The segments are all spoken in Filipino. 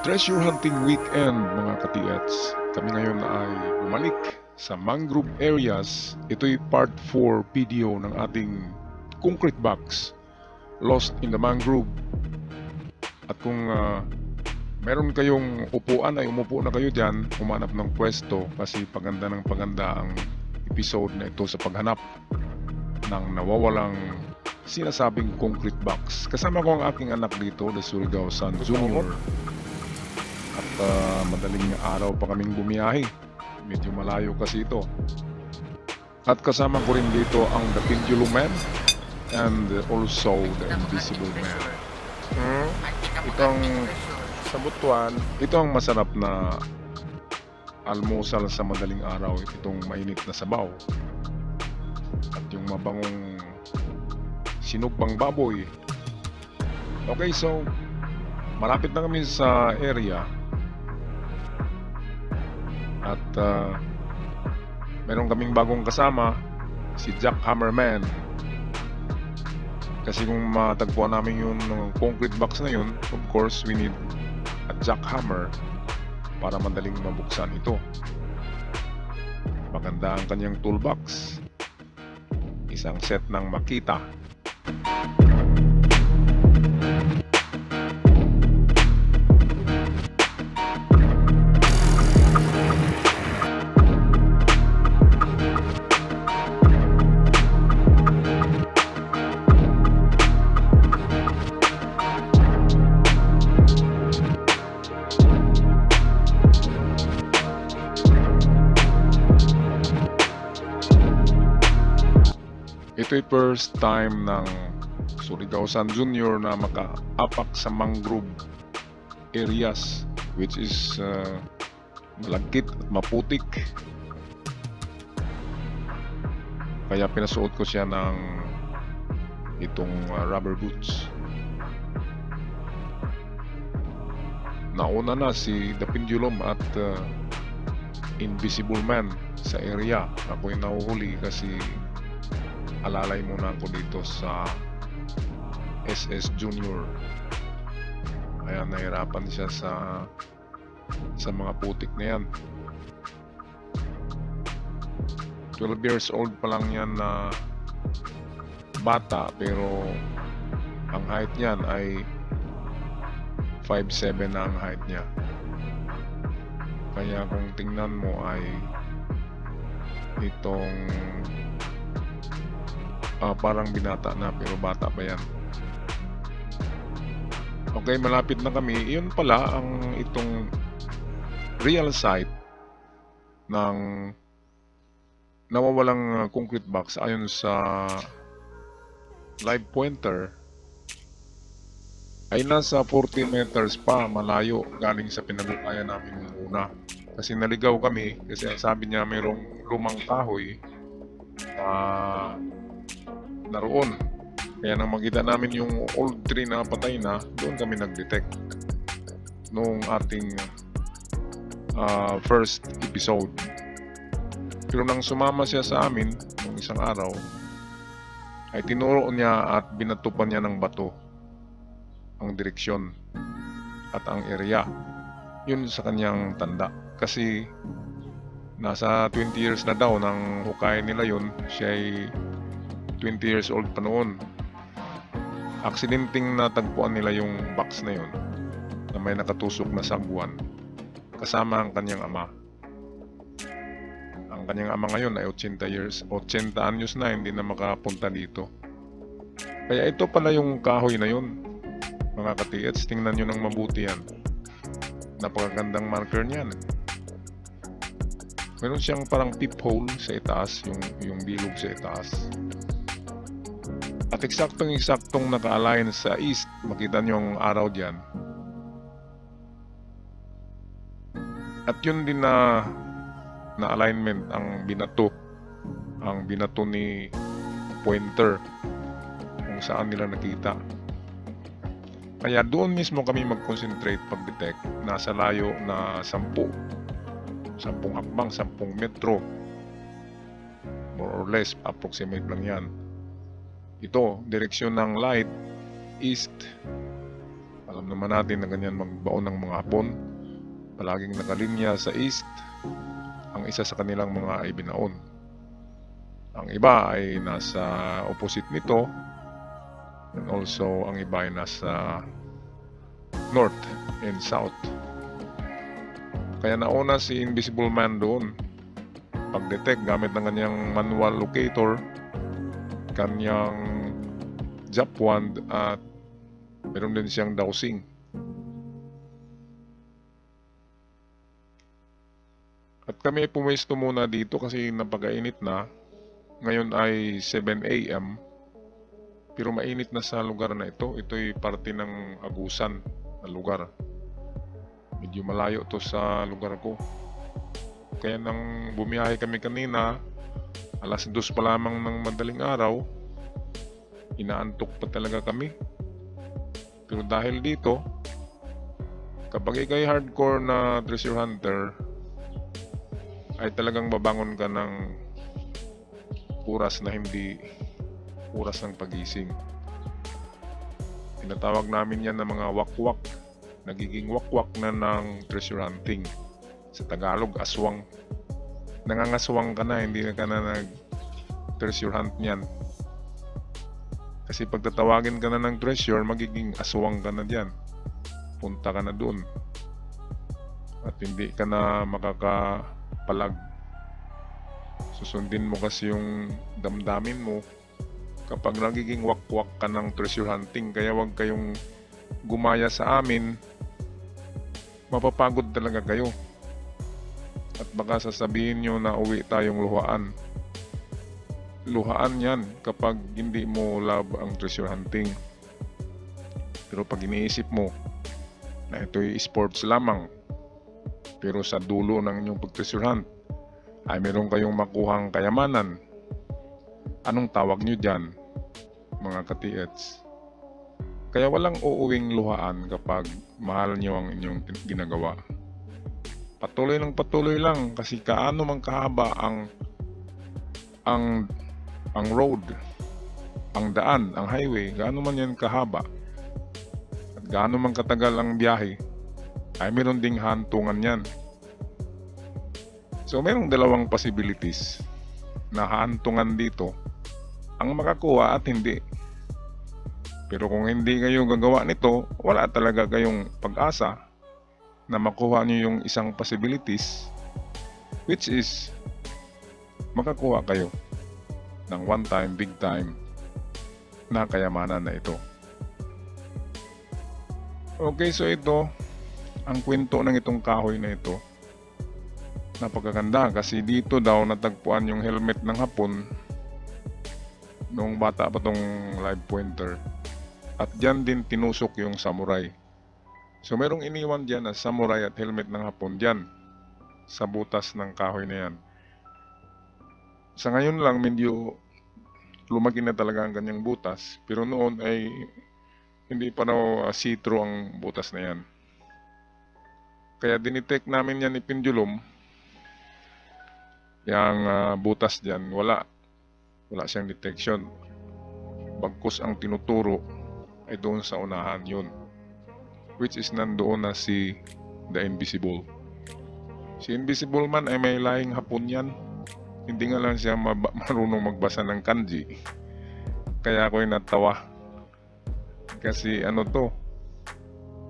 Treasure Hunting Weekend mga ka-TX. Kami ngayon ay bumalik sa mangrove areas. Ito'y part 4 video ng ating concrete box, Lost in the Mangrove. At kung meron kayong upuan ay umupo na kayo dyan, humanap ng pwesto kasi paganda ng paganda ang episode na ito sa paghanap ng nawawalang sinasabing concrete box. Kasama ko ang aking anak dito, the Surigao San Jr. At madaling araw pa kaming bumiyahe. Medyo malayo kasi ito. At kasama ko rin dito ang The Pendulum Man and also The Invisible Man. Itong Sa Butuan, ito ang masarap na almusal sa madaling araw. Itong mainit na sabaw. At yung mabangong sinugbang baboy. Okay, so malapit na kami sa area. At meron kaming bagong kasama, si Jack Hammerman. Kasi kung matagpuan namin yung concrete box na yun, of course we need a jackhammer para madaling mabuksan ito. Maganda ang kanyang toolbox. Isang set ng Makita. Ito'y first time ng Surigao San Jr. na maka-apak sa mangrove areas, which is malagkit at maputik. Kaya pinasuot ko siya ng itong rubber boots. Nauna na si The Pendulum at Invisible Man sa area. Ako'y nahuhuli kasi alalay muna ako dito sa SS Junior. Kaya nahirapan siya sa mga putik na yan. 12 years old pa lang yan na bata, pero ang height niyan ay 5'7" na ang height niya. Kaya kung tingnan mo ay itong parang binata na, pero bata pa yan. Okay, malapit na kami. Iyon pala ang itong real site ng nawawalang concrete box ayon sa live pointer ay nasa 40 meters pa malayo galing sa pinabukayan namin nung una. Kasi naligaw kami kasi sabi niya mayroong lumang kahoy naroon. Kaya nang makita namin yung old tree na patay na, doon kami nag-detect nung ating first episode. Pero nang sumama siya sa amin nung isang araw, ay tinuro niya at binatupan niya ng bato ang direksyon at ang area. Yun sa kanyang tanda. Kasi nasa 20 years na daw nang hukay nila yun. Siya ay 20 years old pa noon. Aksidenteng natagpuan nila yung box na yun na may nakatusok na sagwan kasama ang kanyang ama. Ang kanyang ama ngayon ay 80 anyos na, hindi na makapunta dito. Kaya ito pala yung kahoy na yun, mga ka-TX. Tingnan nyo ng mabuti yan. Napakagandang marker niyan. Meron siyang parang peephole sa itaas, yung bilog sa itaas. At eksaktong naka-align sa east. Makita nyo ang araw dyan. At yun din na alignment ang binato. Ang binato ni pointer kung saan nila nakita. Kaya doon mismo kami mag-concentrate pag-detect. Nasa layo na 10 hakbang, 10 metro. More or less, approximate lang yan. Ito, direksyon ng light, east. Alam naman natin na ganyan magbaon ng mga Hapon. Palaging nakalinya sa east ang isa sa kanilang mga ibinaon. Ang iba ay nasa opposite nito, and also ang iba ay nasa north and south. Kaya nauna si Invisible Man doon pag-detect gamit ng kanyang manual locator, kanyang Jap wand, at meron din siyang dowsing. At kami pumesto muna dito kasi napakainit na. Ngayon ay 7 AM, pero mainit na sa lugar na ito. Ito'y parte ng Agusan na lugar. Medyo malayo to sa lugar ko. Kaya nang bumiyahe kami kanina, alas 2 pa lamang ng madaling araw, inaantok pa talaga kami. Pero dahil dito, kapag ikay hardcore na treasure hunter, ay talagang babangon ka ng oras na hindi oras ng pagising. Tinatawag namin yan na mga wakwak. Nagiging wakwak na ng treasure hunting. Sa Tagalog, aswang. Nangangaswang ka na, hindi na ka na nag-treasure hunt niyan. Kasi pag tatawagin ka na ng treasure, magiging aswang ka na diyan. Punta ka na dun. At hindi ka na makakapalag. Susundin mo kasi yung damdamin mo kapag nagiging wakwak ka ng treasure hunting. Kaya wag kayong gumaya sa amin. Mapapagod talaga kayo. At baka sasabihin nyo na uwi tayong luhaan. Luhaan yan kapag hindi mo love ang treasure hunting. Pero pag iniisip mo na ito'y sports lamang, pero sa dulo ng inyong pag-treasure hunt ay meron kayong makuhang kayamanan, anong tawag nyo dyan, mga ka-TH? Kaya walang uuwing luhaan kapag mahal nyo ang inyong ginagawa. Patuloy lang kasi kaano man kahaba ang road, ang daan, ang highway, gaano man yan kahaba at gaano man katagal ang biyahe, ay meron ding hantungan yan. So merong dalawang possibilities na hantungan dito, ang makakuha at hindi. Pero kung hindi kayo gagawa nito, wala talaga kayong pag-asa na makuha nyo yung isang possibilities, which is makakuha kayo ng one time, big time na kayamanan na ito. Okay, so ito ang kwento ng itong kahoy na ito. Napakaganda kasi dito daw natagpuan yung helmet ng Hapon nung bata pa tong live pointer, at dyan din tinusok yung samurai. So merong iniwan dyan na samurai at helmet ng Hapon dyan sa butas ng kahoy na yan. Sa ngayon lang medyo lumaki na talaga ang kanyang butas, pero noon ay hindi pa raw see-through ang butas na yan. Kaya dinetect namin yan ni Pendulum, yung butas dyan, wala siyang detection. Bagkus ang tinuturo ay doon sa unahan yun, which is nandoon na si The Invisible. Si Invisible Man ay may lahing Hapon yan. Hindi nga lang siya marunong magbasa ng kanji. Kaya ako'y natawa. Kasi ano to,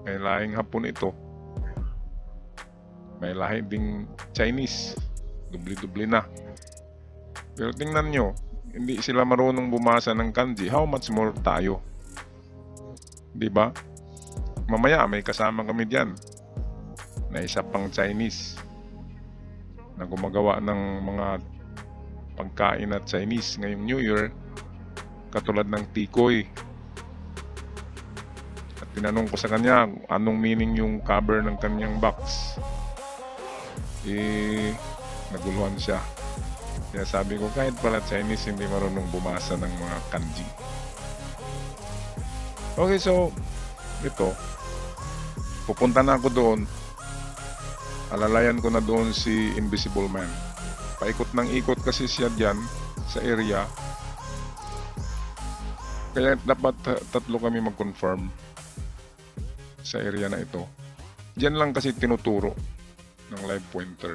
may lahing Hapon ito. May lahi ding Chinese. Dubli-dubli na. Pero tingnan nyo, hindi sila marunong bumasa ng kanji. How much more tayo? Diba? Mamaya may kasama kami dyan na isa pang Chinese na gumagawa ng mga pagkain at Chinese ngayong New Year, katulad ng tikoy. At tinanong ko sa kanya anong meaning yung cover ng kanyang box. Naguluhan siya. Kaya sabi ko, kahit pala Chinese hindi marunong bumasa ng mga kanji. Okay, so ito, pupunta na ako doon. Alalayan ko na doon si Invisible Man. Paikot ng ikot kasi siya dyan sa area. Kaya dapat tatlo kami mag-confirm. sa area na ito. Diyan lang kasi tinuturo ng live pointer.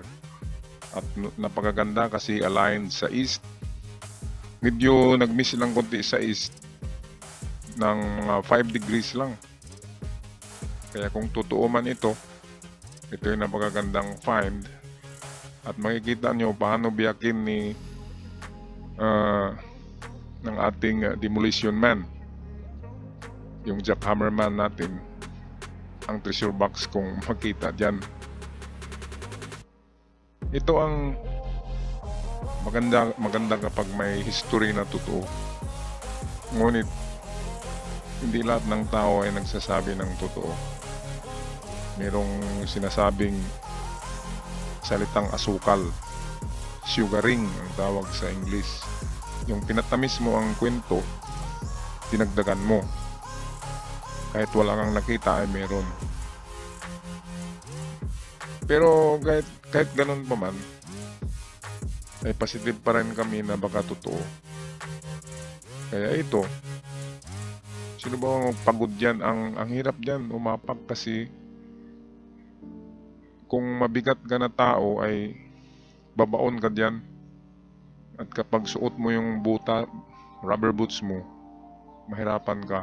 At napakaganda kasi aligned sa east. Medyo nag-miss lang konti sa east ng mga 5 degrees lang. Kaya kung totoo man ito yung napakagandang find. At makikita nyo paano biyakin ng ating demolition man, yung jackhammer man natin, ang treasure box kung makita dyan. Ito ang maganda kapag may history na totoo. Ngunit hindi lahat ng tao ay nagsasabi ng totoo. Merong sinasabing salitang asukal, sugaring ang tawag sa English. Yung pinatamis mo ang kwento, dinagdagan mo. Kahit wala kang nakita ay meron. Pero kahit ganun pa man, ay positive pa rin kami na baka totoo. Kaya ito, sino ba ang pagod dyan? Ang hirap dyan, umapak kasi kung mabigat ka na tao ay babaon ka dyan. At kapag suot mo yung rubber boots mo, mahirapan ka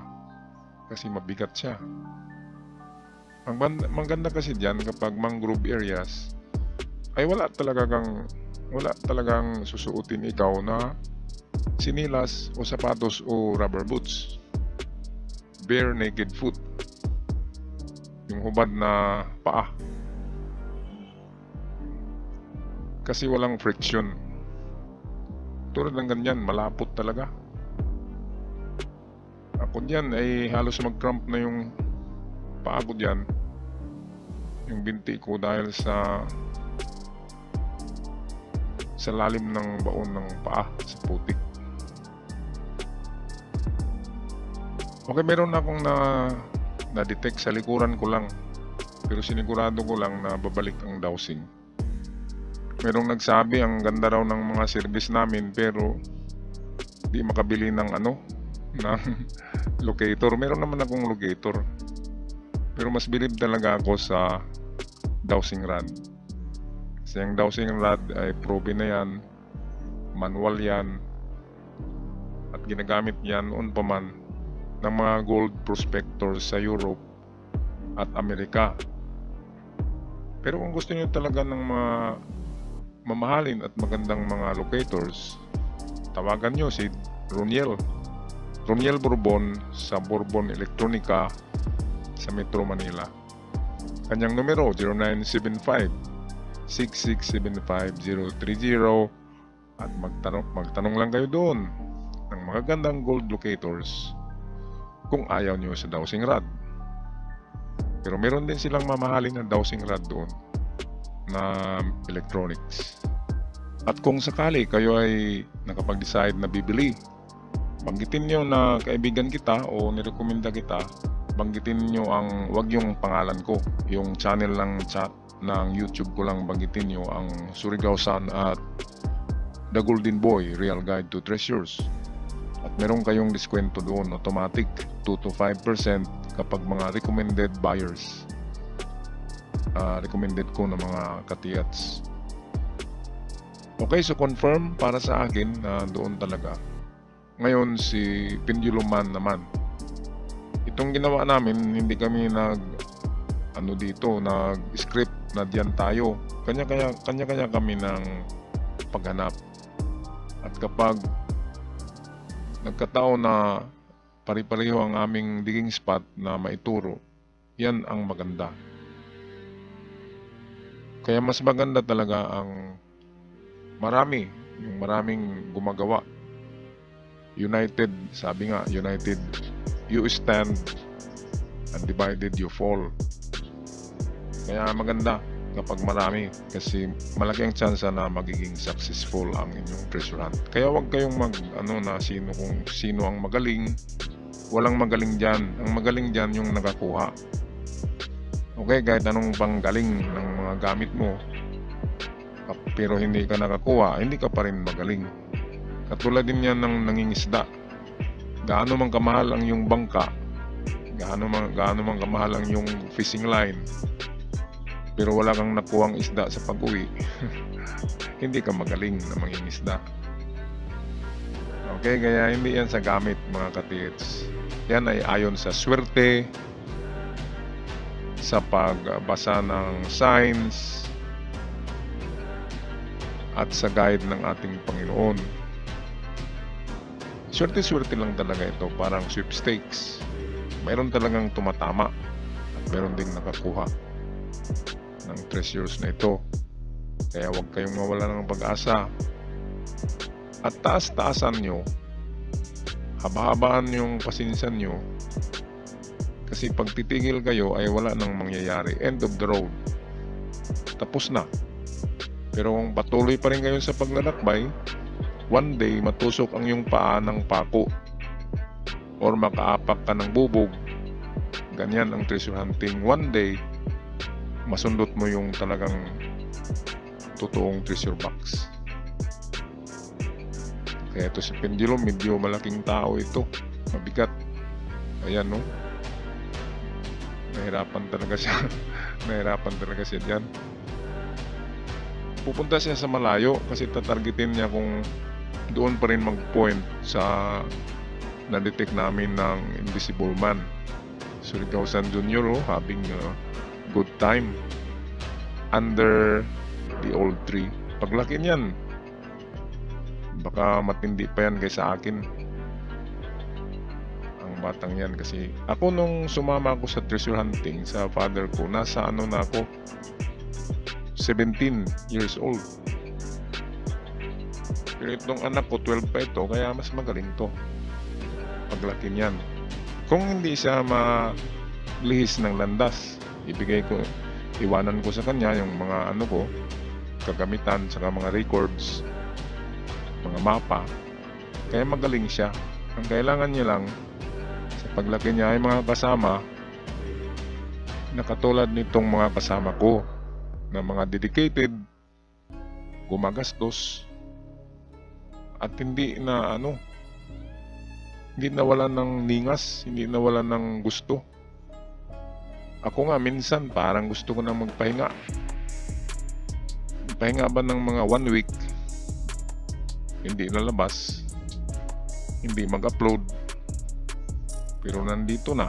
kasi mabigat siya. Ang maganda kasi dyan kapag mangrove areas ay wala talagang susuotin ikaw na sinilas o sapatos o rubber boots. Bare naked foot, yung hubad na paa, kasi walang friction. Tulad ng ganyan, malapot talaga. Ako dyan ay halos mag-cramp na yung paa ko dyan, yung binti ko, dahil sa lalim ng baon ng paa sa putik. Okay, meron akong na-detect sa likuran ko lang, pero sinigurado ko lang na babalik ang dowsing. Merong nagsabi ang ganda raw ng mga service namin pero di makabili ng ng locator. Meron naman akong locator, pero mas bilib talaga ako sa dowsing rod. Kasi ang dowsing rod ay proven na yan, manual yan, at ginagamit yan noon pa man ng mga gold prospectors sa Europe at Amerika. Pero kung gusto niyo talaga ng mga mamahalin at magandang mga locators, tawagan nyo si Roniel Bourbon sa Bourbon Electronica sa Metro Manila. Kanyang numero 0975-6675-030, at magtanong lang kayo doon ng mga gandang gold locators kung ayaw nyo sa dowsing rod. Pero meron din silang mamahalin na dowsing rod doon na electronics. At kung sakali kayo ay nakapag-decide na bibili, banggitin nyo na kaibigan kita o nirekomenda kita. Banggitin nyo wag yung pangalan ko, yung channel ng YouTube ko lang. Banggitin nyo ang Surigao Sun at The Golden Boy, Real Guide to Treasures. At meron kayong diskwento doon, automatic 2 to 5% kapag mga recommended buyers. Recommended ko ng mga katiyats. Okay, so confirm para sa akin na doon talaga. Ngayon si Pendulum Man naman, itong ginawa namin, hindi kami nag-script na diyan tayo. Kanya-kanya kami ng paghanap. At kapag nagkataon na pari-pareho ang aming digging spot na maituro, yan ang maganda. Kaya mas maganda talaga ang maraming gumagawa. United, sabi nga, united you stand and divided you fall. Kaya maganda kapag marami, kasi malaki ang chance na magiging successful ang inyong treasure hunt. Kaya wag kayong kung sino ang magaling. Walang magaling dyan. Ang magaling dyan yung nakakuha. Okay, kahit anong panggaling ng mga gamit mo, pero hindi ka nakakuha, hindi ka pa rin magaling. Katulad din yan ng nangingisda. Gaano man kamahal ang yung bangka, gaano man kamahal ang yung fishing line, pero wala kang nakuhang isda sa pag-uwi, hindi ka magaling na mangingisda. Okay, kaya hindi yan sa gamit mga katiits. Yan ay ayon sa swerte, sa pagbasa ng signs, at sa guide ng ating Panginoon. Swerte-swerte lang talaga ito, parang sweepstakes. Mayroon talagang tumatama at mayroon ding nakakuha ng treasures na ito. Kaya huwag kayong mawala ng pag-asa. At taas-taasan nyo, haba-habaan yung pasinsan nyo, kasi pag titigil kayo ay wala nang mangyayari. End of the road. Tapos na. Pero kung patuloy pa rin kayo sa paglalakbay, one day matusok ang yung paa ng pako or makaapak ka ng bubog. Ganyan ang treasure hunting. One day masundot mo yung talagang totoong treasure box. Kaya ito si Pendulum, medyo malaking tao ito, mabigat. Ayan, no, nahirapan talaga siya dyan. Pupunta siya sa malayo kasi tatargetin niya kung doon pa rin mag-point sa na-detect namin ng Invisible Man. Surigao-san Jr. Having a good time under the old tree. Paglaki niyan, baka matindi pa yan kaysa akin ang batang yan. Kasi ako nung sumama ako sa treasure hunting sa father ko, nasa ano na ako, 17 years old. Pero itong anak ko 12 pa ito, kaya mas magaling to paglaki niyan. Kung hindi siya malihis ng landas, iwanan ko sa kanya yung mga ano ko, kagamitan, saka mga records, mga mapa, kaya magaling siya. Ang kailangan niya lang sa paglaki niya ay mga kasama na katulad nitong mga kasama ko, na mga dedicated, gumagastos, at hindi nawalan ng ningas, hindi nawalan ng gusto. Ako nga minsan parang gusto ko na magpahinga ba ng mga 1 week, hindi lalabas, hindi mag-upload, pero nandito na.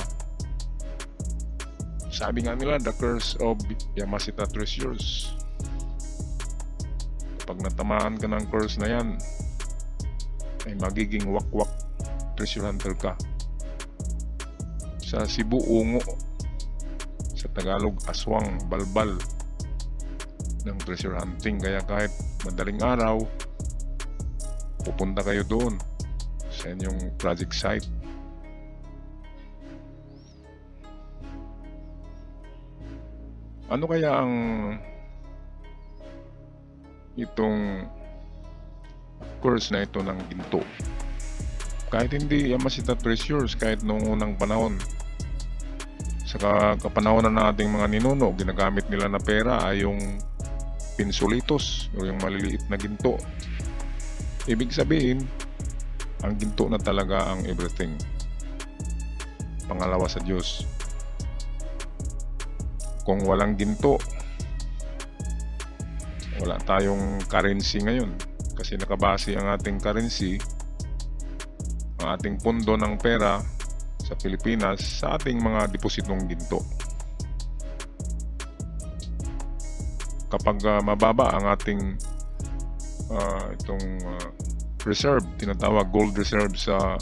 Sabi nga nila, the curse of Yamashita Treasures. Pag natamaan ka ng curse na yan, ay magiging wakwak treasure hunter ka. Sa Cebu, ungo. Sa Tagalog, aswang, balbal ng treasure hunting. Kaya kahit madaling araw, pupunta kayo doon sa inyong project site. Ano kaya ang itong curse na ito ng ginto? Kahit hindi Yamashita Treasures, kahit noong unang panahon, sa kapanahonan ng ating mga ninuno, ginagamit nila na pera ay yung pinsulitos o yung maliliit na ginto. Ibig sabihin, ang ginto na talaga ang everything. Pangalawa sa Diyos. Kung walang ginto, wala tayong currency ngayon, kasi nakabase ang ating currency, ang ating pondo ng pera sa Pilipinas, sa ating mga depositong ginto. Kapag mababa ang ating reserve, tinatawag gold reserve sa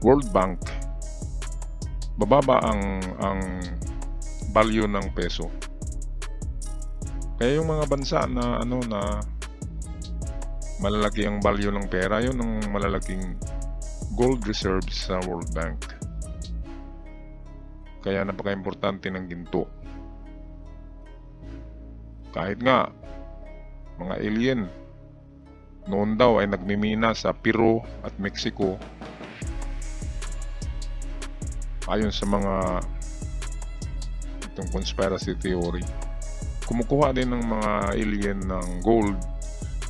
World Bank, bababa ang value ng peso. Kaya yung mga bansa na na malalaki ang value ng pera, yun ang malalaking gold reserves sa World Bank. Kaya napaka-importante ng ginto. Kahit nga mga alien noon daw ay nagmimina sa Peru at Mexico, ayon sa mga itong conspiracy theory, kumukuha din ng mga alien ng gold.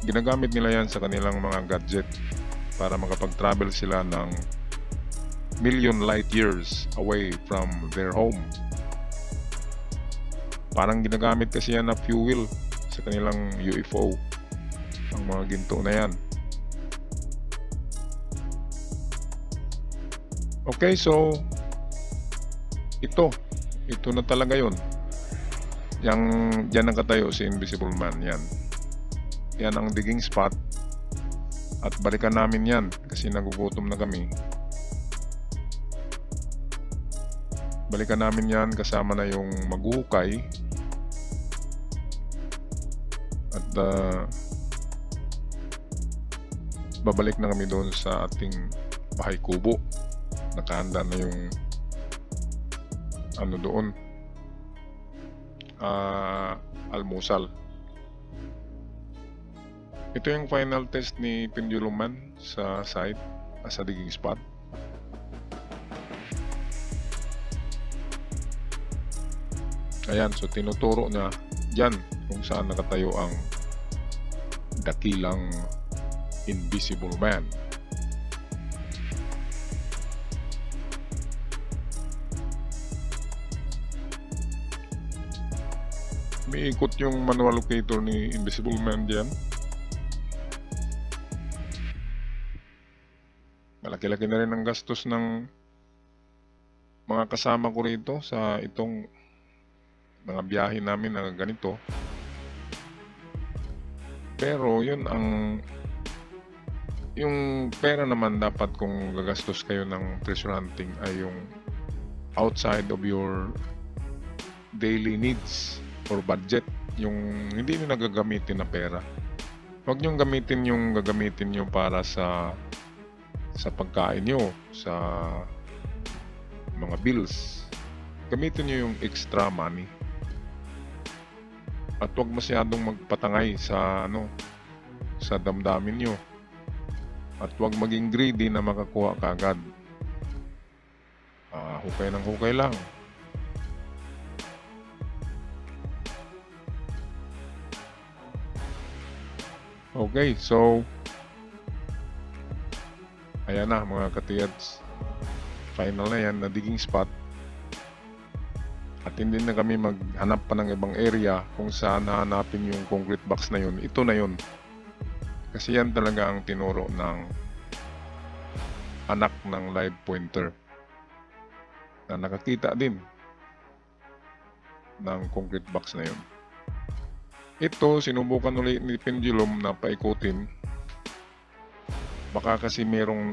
Ginagamit nila yan sa kanilang mga gadget para makapag-travel sila ng million light years away from their home. Parang ginagamit kasi yan na fuel sa kanilang UFO, ang mga ginto na yan. Okay, so ito na talaga yon. Diyan nakatayo si Invisible Man, yan ang digging spot, at balikan namin yan kasi nagugutom na kami. Balikan namin yan kasama na yung maghuhukay, at babalik na kami doon sa ating bahay kubo. Nakahanda na yung ano doon, almusal. Ito yung final test ni Pendulum Man sa site, sa digging spot. Ayan, so tinuturo niya dyan kung saan nakatayo ang dakilang Invisible Man. Umiikot yung manual locator ni Invisible Man dyan. Malaki-laki na rin ang gastos ng mga kasama ko rito sa itong mga biyahe namin na ganito. Pero yun yung pera naman dapat kung gagastos kayo ng treasure hunting ay yung outside of your daily needs or budget, yung hindi nyo nagagamitin na pera. Huwag nyo gamitin yung gagamitin nyo para sa pagkain nyo, sa mga bills. Gamitin nyo yung extra money. At huwag masyadong magpatangay sa sa damdamin nyo. At huwag maging greedy na makakuha kaagad. Hukay ng hukay lang. Okay, so ayan na mga katiyats, final na yan na digging spot, at hindi na kami maghanap pa ng ibang area kung saan hahanapin yung concrete box na yun. Ito na yun, kasi yan talaga ang tinuro ng anak ng live pointer na nakakita din ng concrete box na yun. Ito sinubukan ulit ni Pendulum na paikutin. Baka kasi merong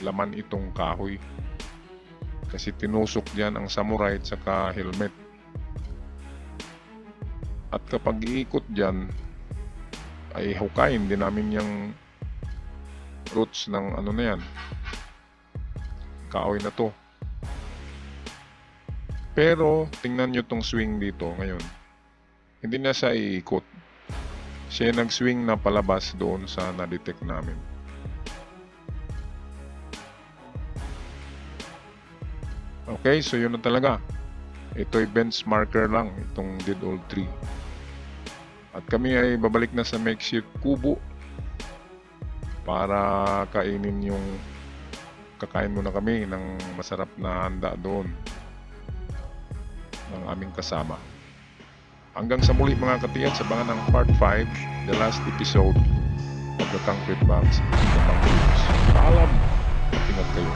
laman itong kahoy, kasi tinusok diyan ang samurai at saka helmet. At kapag iikot diyan ay hukayin din namin yung roots ng ano na yan, kahoy na to. Pero tingnan nyo tong swing dito ngayon, hindi na siya iikot, siya nag-swing na palabas doon sa na-detect namin. Okay, so yun na talaga. Ito'y benchmarker lang, itong dead old tree. At kami ay babalik na sa makeshift kubo para kakain muna kami ng masarap na handa doon ng aming kasama. Hanggang sa muli mga katiyat, sa abangan ng part 5, the last episode of the concrete box in the Pangasinan. Paalam, ingat kayo.